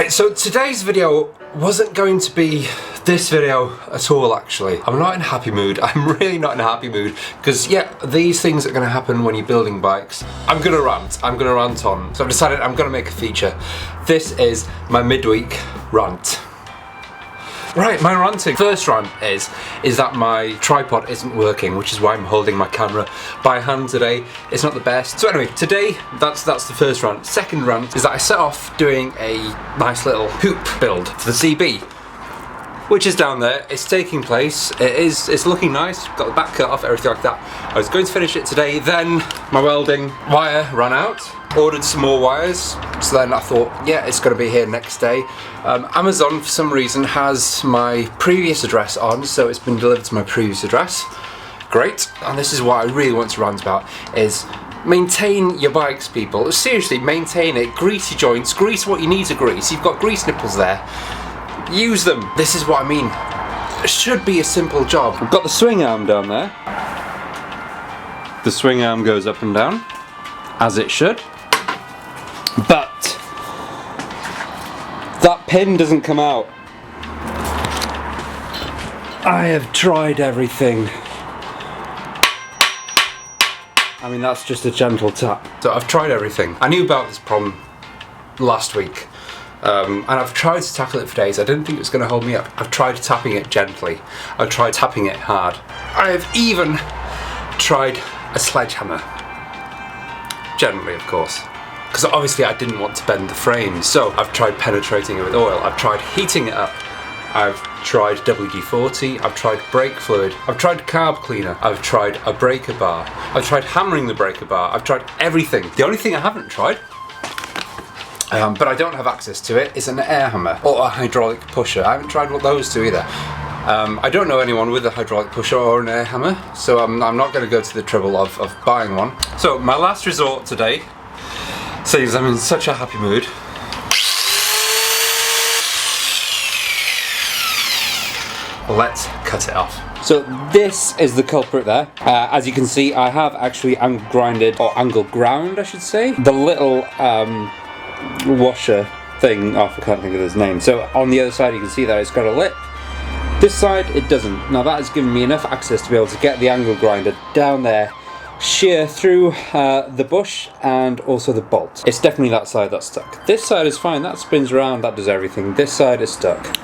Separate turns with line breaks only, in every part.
Right, so today's video wasn't going to be this video at all, actually. I'm not in a happy mood. I'm really not in a happy mood because, yeah, these things are going to happen when you're building bikes. I'm going to rant. I'm going to rant on. So I've decided I'm going to make a feature. This is my midweek rant. Right, my ranting. First rant is that my tripod isn't working, which is why I'm holding my camera by hand today. It's not the best. So anyway, today, that's the first rant. Second rant is that I set off doing a nice little hoop build for the CB, which is down there. It's taking place. It's looking nice. Got the back cut off, everything like that. I was going to finish it today, then my welding wire ran out. Ordered some more wires, so then I thought, yeah, it's going to be here next day. Amazon, for some reason, has my previous address on, so it's been delivered to my previous address. Great. And this is what I really want to rant about, is maintain your bikes, people. Seriously, maintain it. Grease your joints. Grease what you need to grease. You've got grease nipples there. Use them. This is what I mean. It should be a simple job. I've got the swing arm down there. The swing arm goes up and down, as it should. But that pin doesn't come out. I have tried everything. I mean, that's just a gentle tap. So I've tried everything. I knew about this problem last week. And I've tried to tackle it for days. I didn't think it was going to hold me up. I've tried tapping it gently. I've tried tapping it hard. I have even tried a sledgehammer. Gently, of course. Because obviously I didn't want to bend the frame. So I've tried penetrating it with oil. I've tried heating it up. I've tried WD-40. I've tried brake fluid. I've tried carb cleaner. I've tried a breaker bar. I've tried hammering the breaker bar. I've tried everything. The only thing I haven't tried, but I don't have access to it, is an air hammer or a hydraulic pusher. I haven't tried those two either. I don't know anyone with a hydraulic pusher or an air hammer, so I'm not going to go to the trouble of buying one. So my last resort today, seems I'm in such a happy mood, let's cut it off. So this is the culprit there. As you can see, I have actually angle ground, I should say, the little washer thing. Oh, I can't think of his name. So on the other side you can see that it's got a lip. This side it doesn't. Now that has given me enough access to be able to get the angle grinder down there, shear through the bush and also the bolt. It's definitely that side that's stuck. This side is fine, that spins around, that does everything. This side is stuck.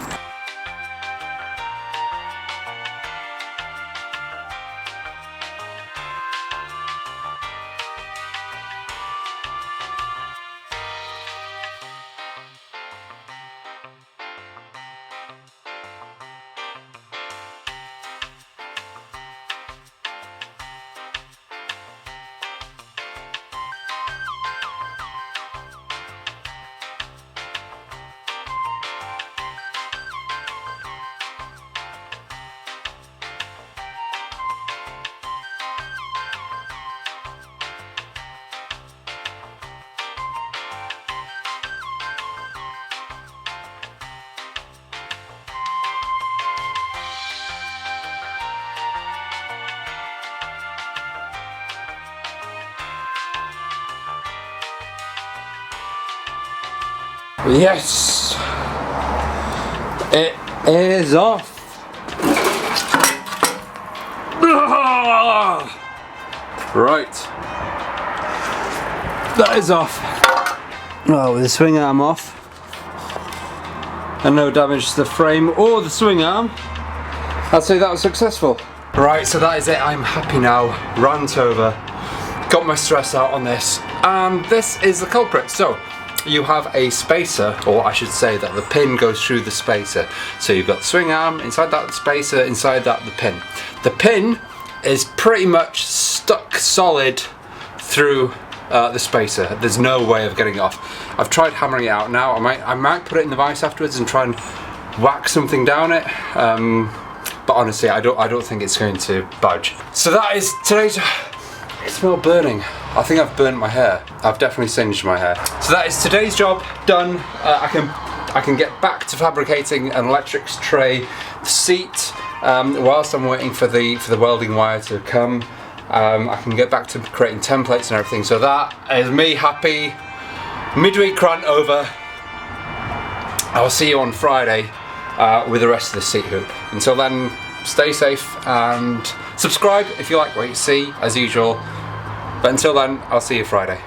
Yes, it is off. Right, that is off. Oh, with the swing arm off and no damage to the frame or the swing arm, I'd say that was successful. Right, so that is it. I'm happy now. Rant over. Got my stress out on this, and this is the culprit. So you have a spacer, or I should say that the pin goes through the spacer. So you've got the swing arm, inside that the spacer, inside that the pin. The pin is pretty much stuck solid through the spacer. There's no way of getting it off. I've tried hammering it out now. I might put it in the vise afterwards and try and whack something down it. But honestly, I don't think it's going to budge. So that is today's. It smells burning. I think I've burnt my hair. I've definitely singed my hair. So that is today's job done. I can get back to fabricating an electrics tray, the seat, whilst I'm waiting for the welding wire to come. I can get back to creating templates and everything. So that is me happy. Midweek rant over. I'll see you on Friday with the rest of the seat hoop. Until then, stay safe and subscribe if you like what you see, as usual. But until then, I'll see you Friday.